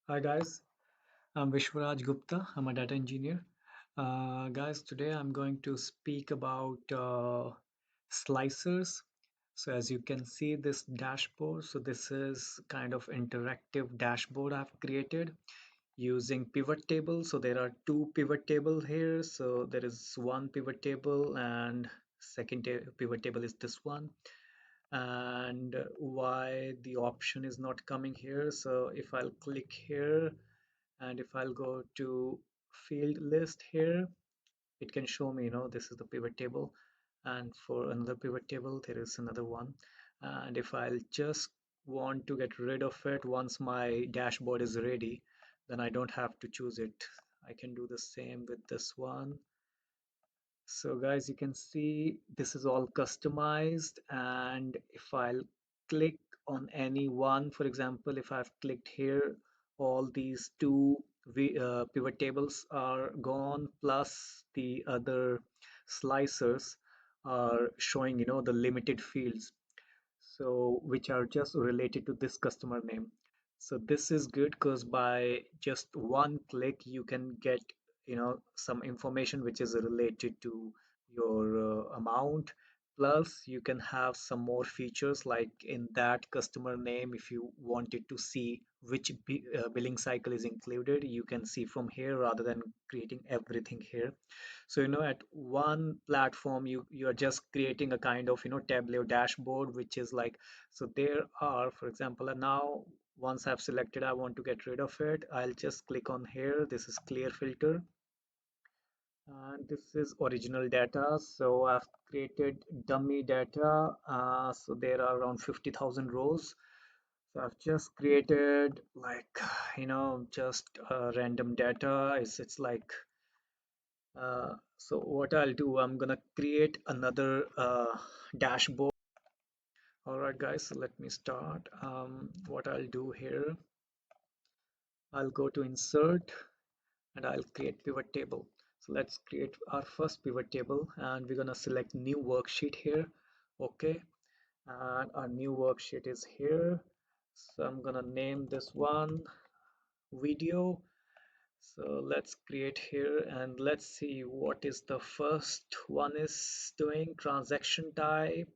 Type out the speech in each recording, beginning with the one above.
Hi guys, I'm Vishwaraj Gupta. I'm a data engineer. Guys, today I'm going to speak about slicers. So as you can see this dashboard, so this is kind of interactive dashboard I've created using pivot table. So there are two pivot table here. So there is one pivot table and pivot table is this one. And why the option is not coming here. So if I'll click here and if I'll go to field list here, it can show me, this is the pivot table, and for another pivot table there is another one. And if I'll just want to get rid of it once my dashboard is ready, then I don't have to choose it. I can do the same with this one. So guys, you can see this is all customized, and if I'll click on any one, for example, if I've clicked here, all these two pivot tables are gone, plus the other slicers are showing, the limited fields, so which are just related to this customer name. So this is good because by just one click you can get some information which is related to your amount, plus you can have some more features like in that customer name. If you wanted to see which billing cycle is included, you can see from here rather than creating everything here. So at one platform you are just creating a kind of Tableau dashboard, which is like, so there are, for example, and now once I've selected I want to get rid of it, I'll just click on here. This is clear filter, and this is original data. So I've created dummy data. So there are around 50,000 rows. So I've just created like just random data. It's like so what I'll do, I'm gonna create another dashboard. All right, guys, so let me start. What I'll do here, I'll go to insert and I'll create pivot table. So let's create our first pivot table, and we're gonna select new worksheet here. Okay, and our new worksheet is here. So I'm gonna name this one video. So let's create here and let's see what is the first one is doing. Transaction type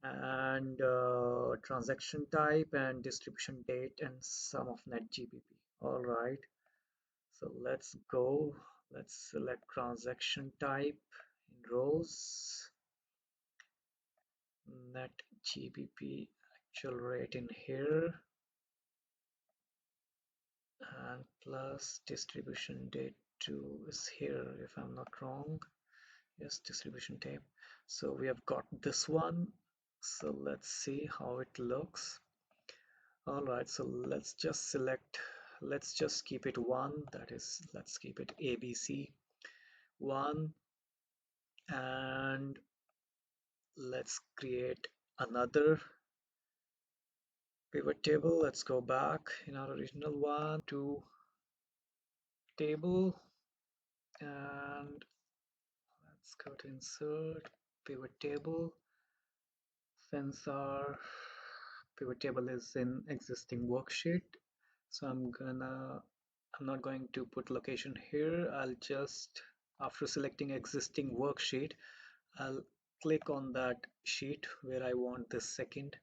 and transaction type and distribution date and sum of net GBP. All right, so let's go. Let's select transaction type in rows, net GBP actual rate in here, and plus distribution date 2 is here if I'm not wrong. Yes, distribution type. So we have got this one. So let's see how it looks. All right, so let's just select, let's just keep it one. That is, let's keep it ABC one, and let's create another pivot table. Let's go back in our original one to table, and let's go to insert pivot table. Since our pivot table is in existing worksheet, so I'm not going to put location here. I'll just, after selecting existing worksheet, I'll click on that sheet where I want this second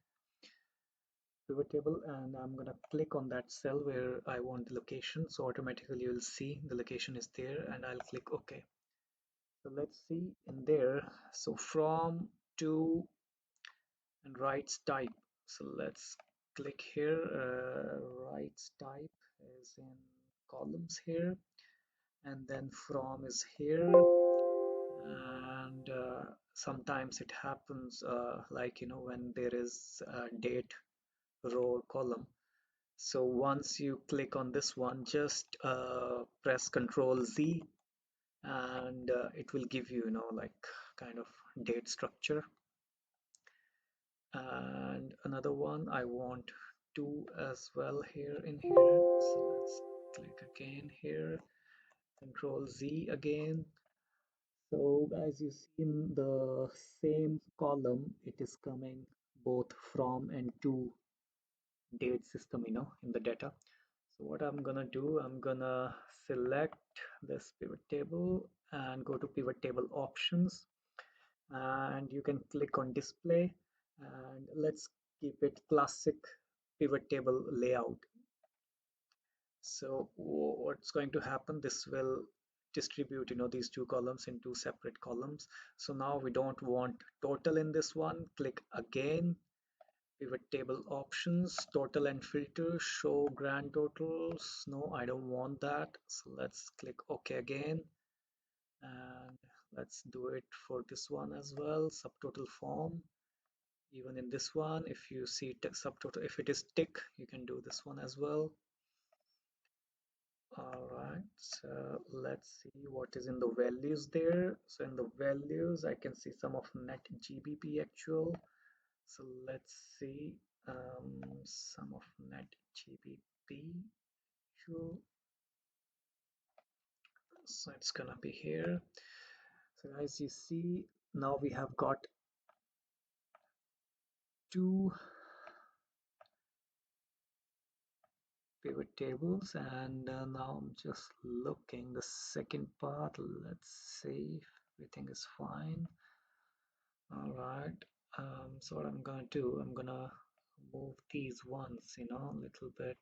pivot table, and I'm gonna click on that cell where I want the location. So automatically you'll see the location is there, and I'll click OK. So let's see in there. So from to and rights type. So let's click here. Rights type is in columns here, and then from is here. And sometimes it happens like when there is a date row or column. So once you click on this one, just press Control Z, and it will give you, like kind of date structure. And another one I want two as well here in here. So let's click again here, Control Z again. So as you see in the same column, it is coming both from and to date system, in the data. So what I'm gonna do, I'm gonna select this pivot table and go to pivot table options, and you can click on display, and let's keep it classic pivot table layout. So what's going to happen, this will distribute these two columns in two separate columns. So now we don't want total in this one. Click again, pivot table options, total and filter, show grand totals. No, I don't want that. So let's click OK again, and let's do it for this one as well. Subtotal form, even in this one, if you see subtotal, if it is tick, you can do this one as well. All right, so let's see what is in the values there. So in the values, I can see some of net GBP actual. So let's see some of net GBP actual. So it's gonna be here. So as you see, now we have got two pivot tables, and now I'm just looking the second part. Let's see if everything is fine. All right. So what I'm gonna do, I'm gonna move these ones, a little bit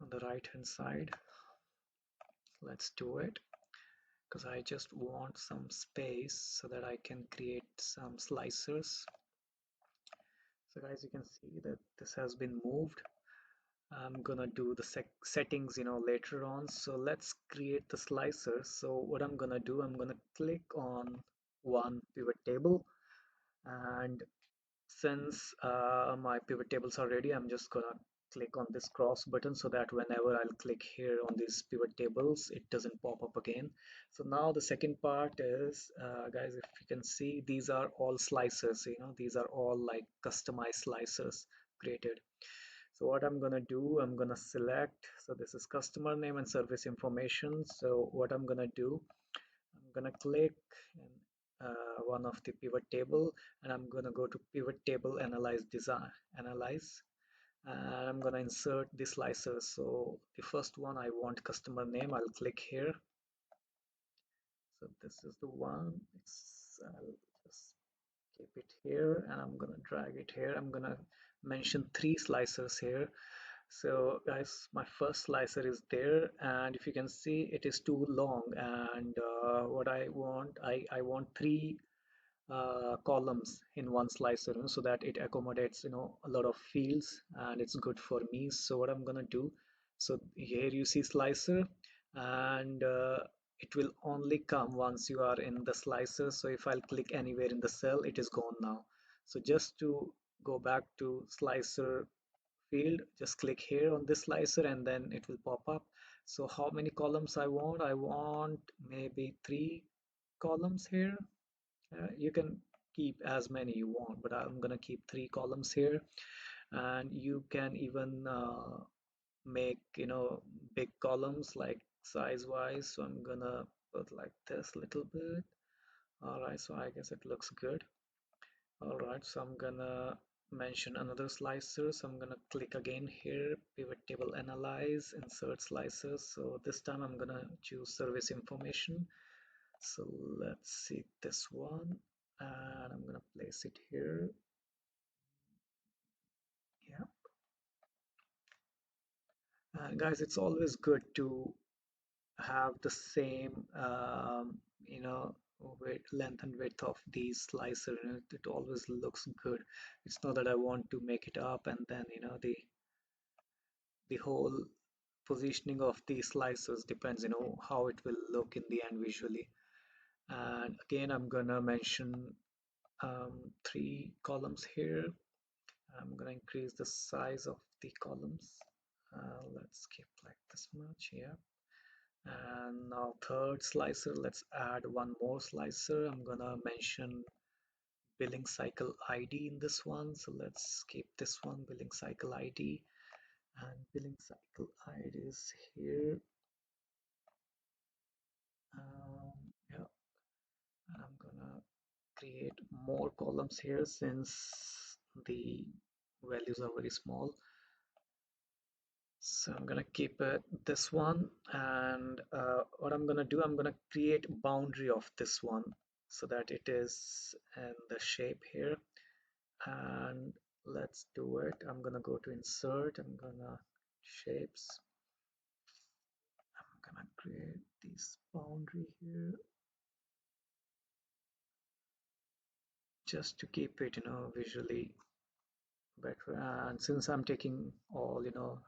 on the right hand side. Let's do it, because I just want some space so that I can create some slicers. So guys, you can see that this has been moved. I'm gonna do the settings, later on. So let's create the slicer. So what I'm gonna do, I'm gonna click on one pivot table, and since my pivot tables are ready, I'm just gonna click on this cross button so that whenever I'll click here on these pivot tables, it doesn't pop up again. So now the second part is, guys, if you can see, these are all slicers, these are all like customized slicers created. So what I'm gonna do, I'm gonna select, so this is customer name and service information. So what I'm gonna do, I'm gonna click in one of the pivot table, and I'm gonna go to pivot table analyze design analyze, and I'm gonna insert the slicer. So the first one, I want customer name. I'll click here. So this is the one. I'll just keep it here, and I'm gonna drag it here. I'm gonna mention three slicers here. So guys, my first slicer is there, and if you can see, it is too long, and what I want, I want three columns in one slicer, so that it accommodates a lot of fields, and it's good for me. So what I'm gonna do, so here you see slicer, and it will only come once you are in the slicer. So if I'll click anywhere in the cell, it is gone now. So just to go back to slicer field, just click here on this slicer, and then it will pop up. So how many columns I want? I want maybe three columns here. You can keep as many you want, but I'm gonna keep three columns here. And you can even make big columns like size wise. So I'm gonna put like this a little bit. All right, so I guess it looks good. All right, so I'm gonna mention another slicer. So I'm gonna click again here, pivot table analyze, insert slicers. So this time I'm gonna choose service information. So let's see this one, and I'm gonna place it here. Yeah, guys, it's always good to have the same, width, length and width of these slicer. It always looks good. It's not that I want to make it up, and then the whole positioning of the slicers depends, how it will look in the end visually. And again, I'm gonna mention three columns here. I'm gonna increase the size of the columns. Let's keep like this much, yeah. And now third slicer, let's add one more slicer. I'm gonna mention billing cycle ID in this one. So let's keep this one, billing cycle ID, and billing cycle ID is here. Yeah, and I'm gonna create more columns here since the values are very small. So I'm gonna keep it this one, and what I'm gonna do, I'm gonna create boundary of this one so that it is in the shape here. And let's do it. I'm gonna go to insert. I'm gonna shapes. I'm gonna create this boundary here just to keep it, visually better. And since I'm taking all,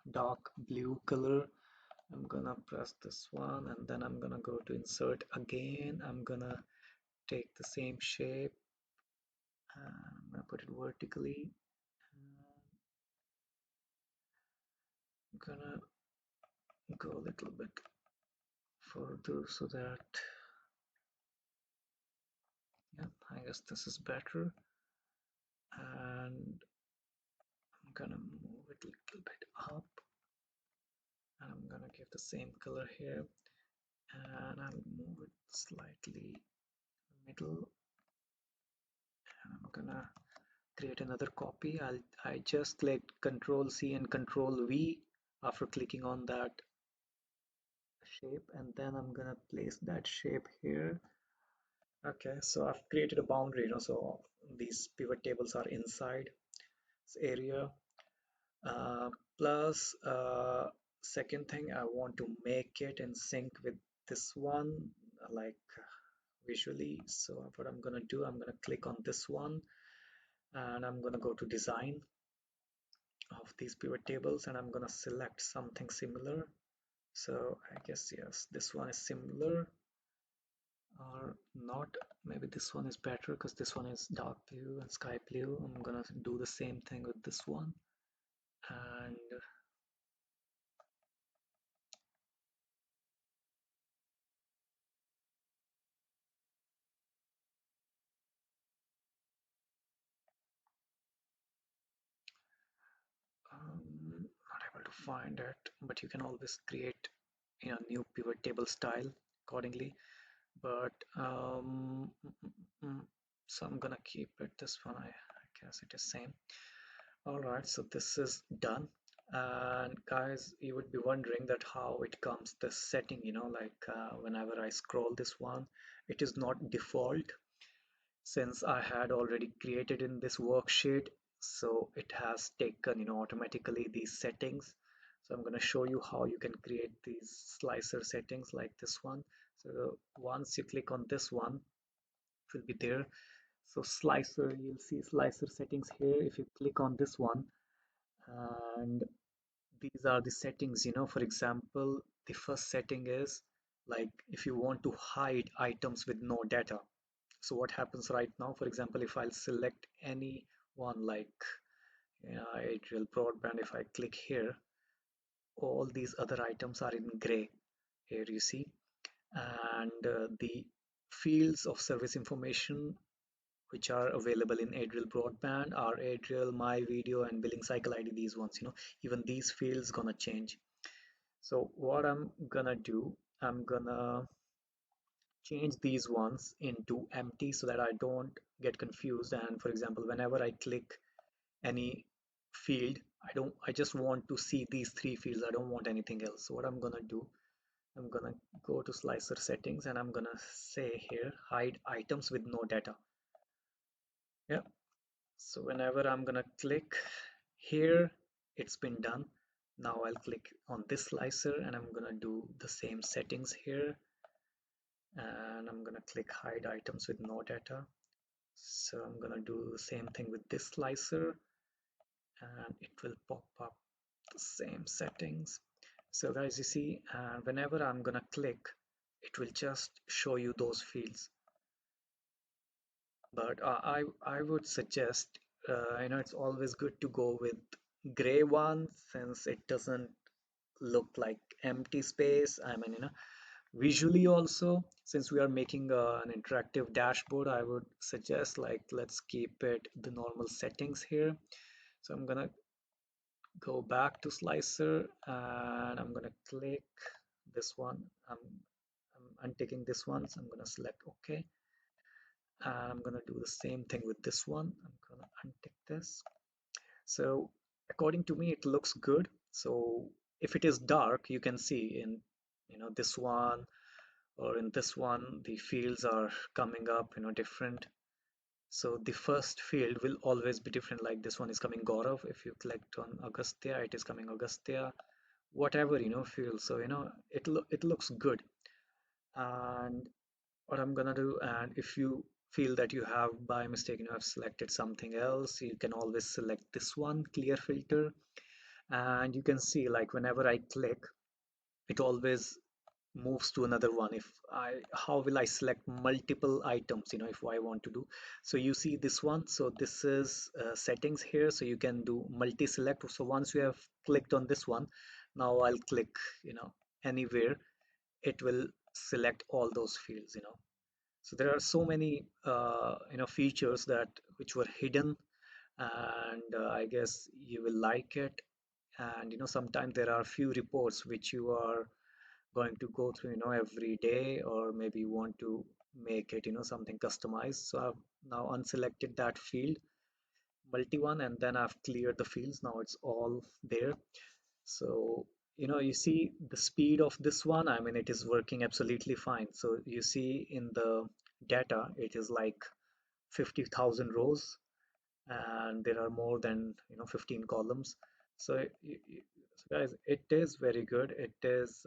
dark blue color, I'm gonna press this one, and then I'm gonna go to insert again. I'm gonna take the same shape. I'm gonna put it vertically. I'm gonna go a little bit further so that, yeah, I guess this is better. And I'm gonna move it a little bit up, and I'm gonna give the same color here, and I'll move it slightly middle, and I'm gonna create another copy. I just click Control C and Control V after clicking on that shape, and then I'm gonna place that shape here. Okay, so I've created a boundary, so these pivot tables are inside this area. Uh, Plus, second thing, I want to make it in sync with this one, like visually. So what I'm gonna do, I'm gonna click on this one, and I'm gonna go to design of these pivot tables, and I'm gonna select something similar. So I guess yes, this one is similar or not. Maybe this one is better because this one is dark blue and sky blue. I'm gonna do the same thing with this one, and not able to find it, but you can always create new pivot table style accordingly. But so I'm gonna keep it this one. I guess it is same. All right, so this is done. And guys, you would be wondering that how it comes this setting, like whenever I scroll this one, it is not default since I had already created in this worksheet. So it has taken, automatically these settings. So I'm going to show you how you can create these slicer settings like this one. So once you click on this one, it will be there. So slicer, you'll see slicer settings here. If you click on this one, and these are the settings, for example, the first setting is like if you want to hide items with no data. So what happens right now, for example, if I'll select any one like aerial broadband, if I click here, all these other items are in gray here, you see. And the fields of service information which are available in Adriel broadband are Adriel, my video, and billing cycle ID. These ones, even these fields gonna change. So what I'm gonna do, I'm gonna change these ones into empty so that I don't get confused. And for example, whenever I click any field, I just want to see these three fields. I don't want anything else. So what I'm gonna do, I'm gonna go to slicer settings, and I'm gonna say here hide items with no data. Yeah, so whenever I'm gonna click here, it's been done. Now I'll click on this slicer, and I'm gonna do the same settings here, and I'm gonna click hide items with no data. So I'm gonna do the same thing with this slicer, and it will pop up the same settings. So guys, you see, whenever I'm gonna click, it will just show you those fields. But I would suggest, it's always good to go with gray one since it doesn't look like empty space. I mean, visually also, since we are making an interactive dashboard, I would suggest like let's keep it the normal settings here. So I'm gonna go back to slicer, and I'm gonna click this one. I'm unticking this one, so I'm gonna select OK. And I'm gonna do the same thing with this one. I'm gonna untick this. So according to me, it looks good. So if it is dark, you can see in this one or in this one, the fields are coming up, different. So the first field will always be different. Like this one is coming Gaurav. If you click on Agastya, it is coming Agastya. Whatever field. So it looks good. And what I'm gonna do, and if you feel that you have by mistake have selected something else, you can always select this one, clear filter, and you can see like whenever I click, it always moves to another one. If I How will I select multiple items, if I want to do. So you see this one, so this is settings here, so you can do multi-select. So once you have clicked on this one, now I'll click anywhere, it will select all those fields. So there are so many features that which were hidden, and I guess you will like it. And sometimes there are few reports which you are going to go through every day, or maybe you want to make it something customized. So I've now unselected that field, multi one, and then I've cleared the fields. Now it's all there. So you see the speed of this one, I mean it is working absolutely fine. So you see in the data it is like 50,000 rows, and there are more than 15 columns. So, so guys, it is very good. It is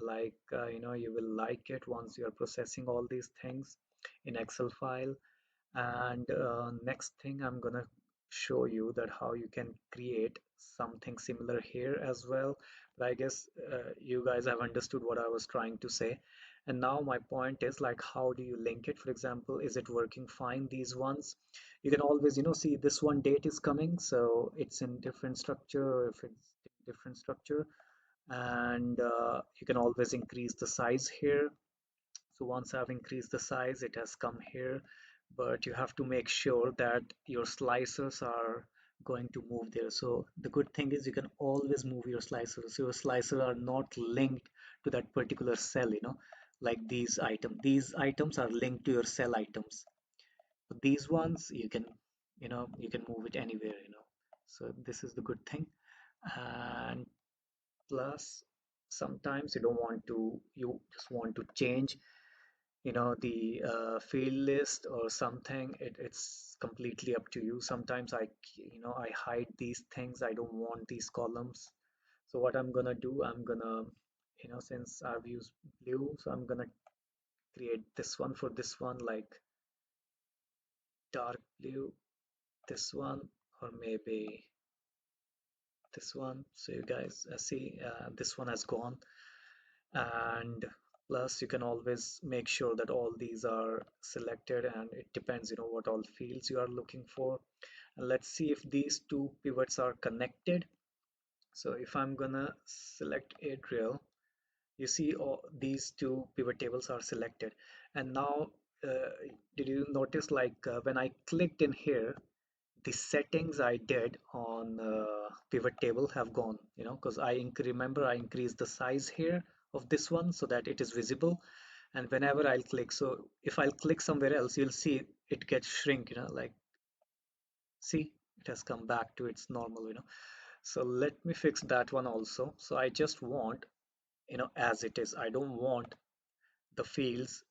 like you will like it once you are processing all these things in Excel file. And next thing I'm gonna show you that how you can create something similar here as well. But I guess you guys have understood what I was trying to say. And now my point is like, how do you link it? For example, is it working fine, these ones? You can always, see this one date is coming, so it's in different structure. If it's different structure, and you can always increase the size here. So once I've increased the size, it has come here, but you have to make sure that your slicers are going to move there. So the good thing is you can always move your slicers. Your slicers are not linked to that particular cell, like these items. These items are linked to your cell items. But these ones you can move it anywhere, So this is the good thing. And plus sometimes you don't want to, you just want to change the field list or something. It's completely up to you. Sometimes I hide these things. I don't want these columns. So what I'm gonna do, I'm gonna since I've used blue, so I'm gonna create this one. For this one, like dark blue, this one, or maybe this one. So you guys see this one has gone. And plus you can always make sure that all these are selected, and it depends what all fields you are looking for. And let's see if these two pivots are connected. So if I'm gonna select Adriel, you see all these two pivot tables are selected. And now uh, did you notice like when I clicked in here, the settings I did on pivot table have gone, because remember I increased the size here of this one so that it is visible. And whenever I'll click, so if I'll click somewhere else, you'll see it gets shrink, like see, it has come back to its normal, So let me fix that one also. So I just want, as it is. I don't want the fields,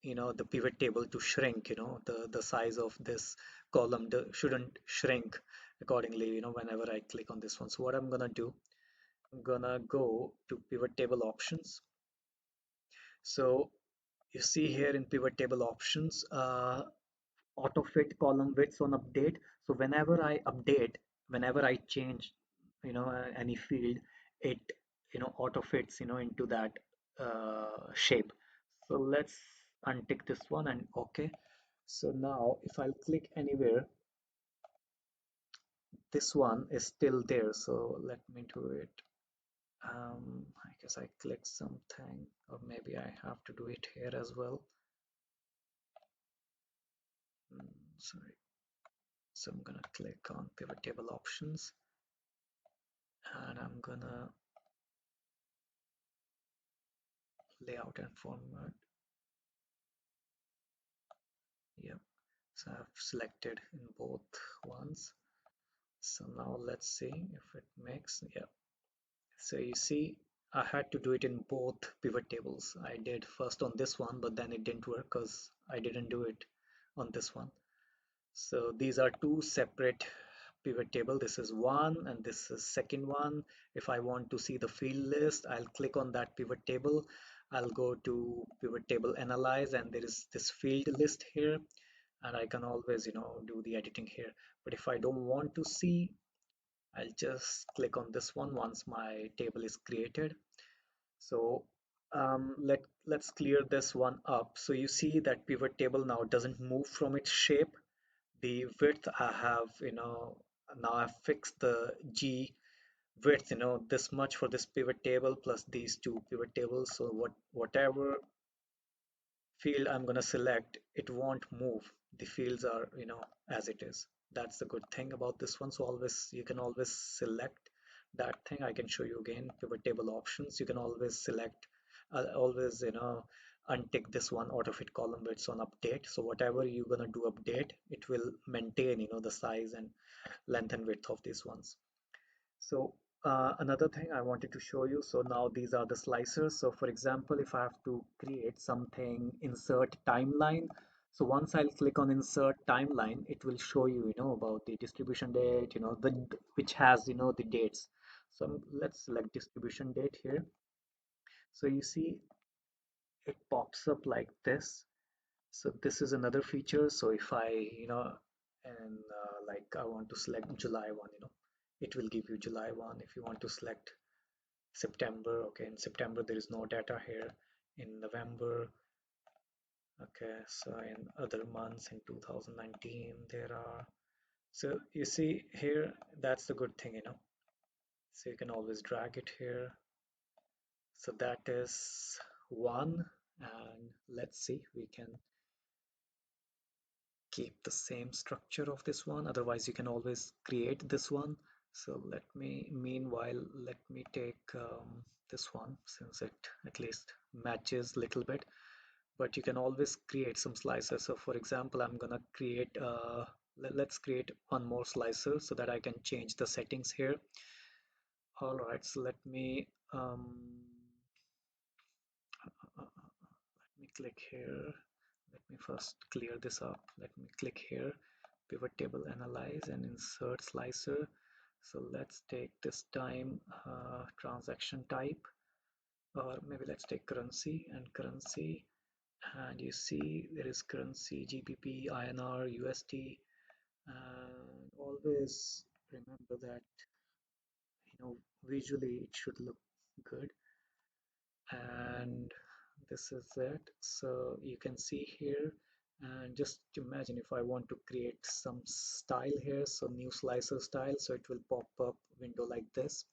the pivot table to shrink, the size of this column shouldn't shrink accordingly, whenever I click on this one. So what I'm gonna do, I'm gonna go to pivot table options. So you see here in pivot table options, auto fit column widths on update. So whenever I update, whenever I change, any field, it auto fits into that shape. So let's untick this one and okay. So now if I'll click anywhere, this one is still there. So let me do it. I guess I click something, or maybe I have to do it here as well. Sorry. So I'm gonna click on pivot table options, and I'm gonna layout and format. Yep. So I've selected in both ones. So now let's see if it makes, yeah, So you see, I had to do it in both pivot tables. I did first on this one, but then it didn't work because I didn't do it on this one. So these are two separate pivot table. This is one and this is second one. If I want to see the field list, I'll click on that pivot table. I'll go to pivot table analyze and there is this field list here and I can always, do the editing here. But if I don't want to see, I'll just click on this one once my table is created. So let's clear this one up. So you see that pivot table now doesn't move from its shape. The width I have, now I've fixed the G width, this much for this pivot table plus these two pivot tables. So whatever field I'm going to select, it won't move. The fields are, as it is. That's the good thing about this one. So you can always select that thing. I can show you again pivot table options. You can always select, always, untick this one auto fit column widths on update. So whatever you're going to do update, it will maintain, the size and length and width of these ones. So another thing I wanted to show you, so now these are the slicers. So for example, if I have to create something, insert timeline. So once I'll click on insert timeline, it will show you, about the distribution date, which has, the dates. So let's select distribution date here. So you see it pops up like this. So this is another feature. So if I, and like I want to select July 1, it will give you July 1. If you want to select September, okay, in September there is no data here. In November, okay, so in other months in 2019 there are. So you see here, that's the good thing, So you can always drag it here. So that is one, and let's see, we can keep the same structure of this one. Otherwise, you can always create this one. So meanwhile, let me take this one since it at least matches a little bit. But you can always create some slicers. So for example, I'm gonna create, let's create one more slicer so that I can change the settings here. All right, so let me click here. Let me first clear this up. Let me click here, pivot table analyze and insert slicer. So let's take this time transaction type, or maybe let's take currency and currency. And you see there is currency GBP, INR, USD. And always remember that visually it should look good. And this is it. So you can see here, and just imagine if I want to create some style here, so new slicer style, so it will pop up window like this.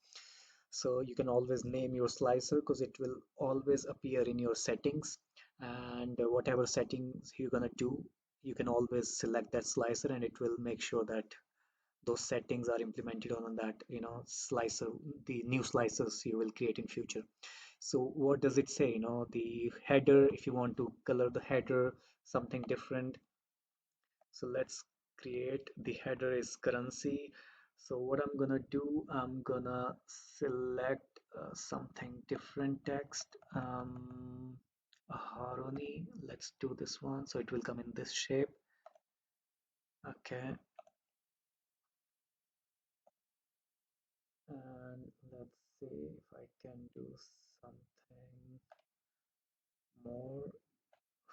So you can always name your slicer because it will always appear in your settings, and whatever settings you're gonna do, you can always select that slicer and it will make sure that those settings are implemented on that slicer, the new slicers you will create in future. So what does it say? The header, if you want to color the header something different. So let's create the header is currency. So what I'm gonna do, I'm gonna select something different text. Haroni, let's do this one. So it will come in this shape. Okay. And let's see if I can do something more.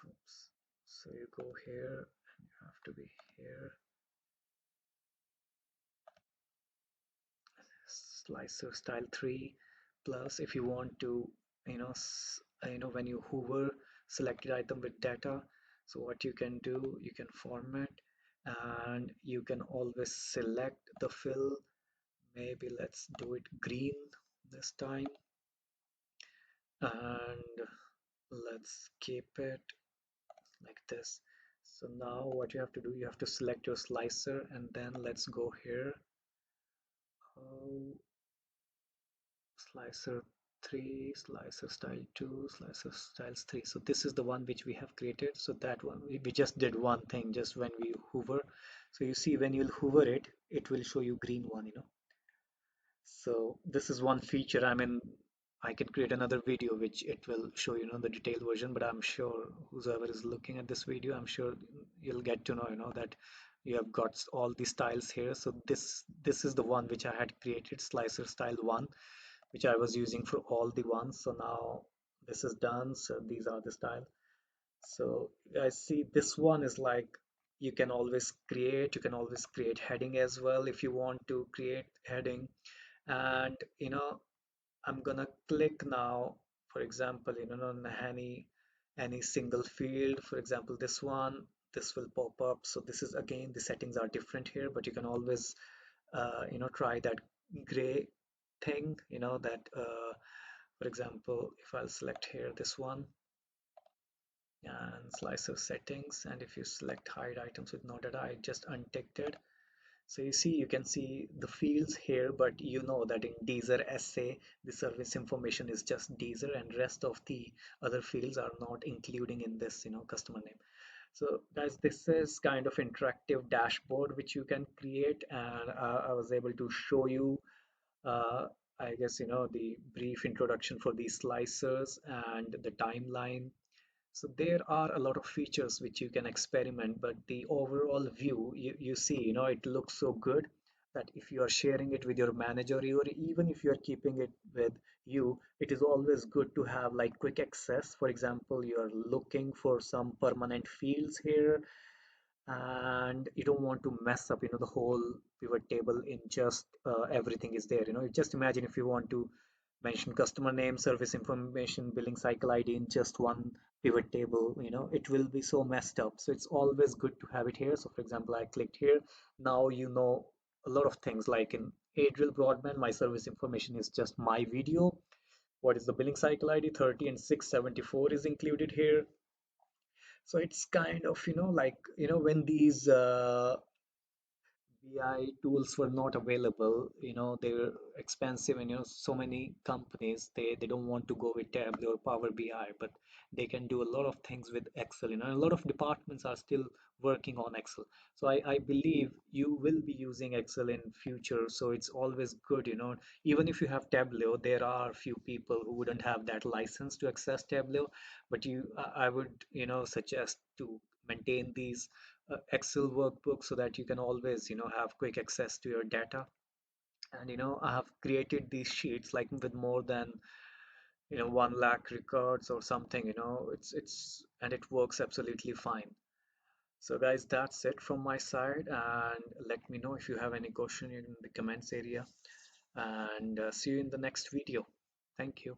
Oops. So you go here and you have to be here. Slicer style 3 plus if you want to, when you hover selected item with data. So what you can do, you can format and you can always select the fill. Maybe let's do it green this time. And let's keep it like this. So now what you have to do, you have to select your slicer and then let's go here. Oh, slicer 3, slicer style 2, slicer styles 3. So this is the one which we have created. So that one, we just did one thing just when we hover. So you see when you'll hover it, it will show you green one. So this is one feature. I mean, I can create another video which it will show, the detailed version, but I'm sure whoever is looking at this video, I'm sure you'll get to know, that you have got all the styles here. So this is the one which I had created, slicer style one, which I was using for all the ones. So now this is done. So these are the style. So I see this one is like you can always create heading as well if you want to create heading. And I'm gonna click now, for example, on any single field, for example, this one, this will pop up. So this is again, the settings are different here, but you can always try that gray thing, that for example, if I'll select here this one and slicer settings, and if you select hide items with no data, I just unticked it. So you can see the fields here, but you know that in Deezer essay, the service information is just Deezer, and rest of the other fields are not including in this, customer name. So guys, this is kind of interactive dashboard which you can create, and I was able to show you, uh, I guess, the brief introduction for these slicers and the timeline. So there are a lot of features which you can experiment, but the overall view, you see, it looks so good that if you are sharing it with your manager, or even if you are keeping it with you, it is always good to have like quick access. For example, you are looking for some permanent fields here, and you don't want to mess up the whole pivot table in just everything is there. Just imagine if you want to mention customer name, service information, billing cycle ID in just one pivot table, it will be so messed up. So it's always good to have it here. So for example, I clicked here. Now a lot of things, like in Adriel Broadband, my service information is just my video. What is the billing cycle ID? 30 and 674 is included here. So it's kind of, like, when these BI tools were not available, they were expensive, and so many companies, they don't want to go with Tableau or Power BI, but they can do a lot of things with Excel. A lot of departments are still working on Excel. So I believe you will be using Excel in future. So it's always good, even if you have Tableau, there are few people who wouldn't have that license to access Tableau, but I would, suggest to maintain these Excel workbook so that you can always, have quick access to your data. And I have created these sheets like with more than 1 lakh records or something. It's and it works absolutely fine. So guys, that's it from my side, and let me know if you have any question in the comments area, and see you in the next video. Thank you.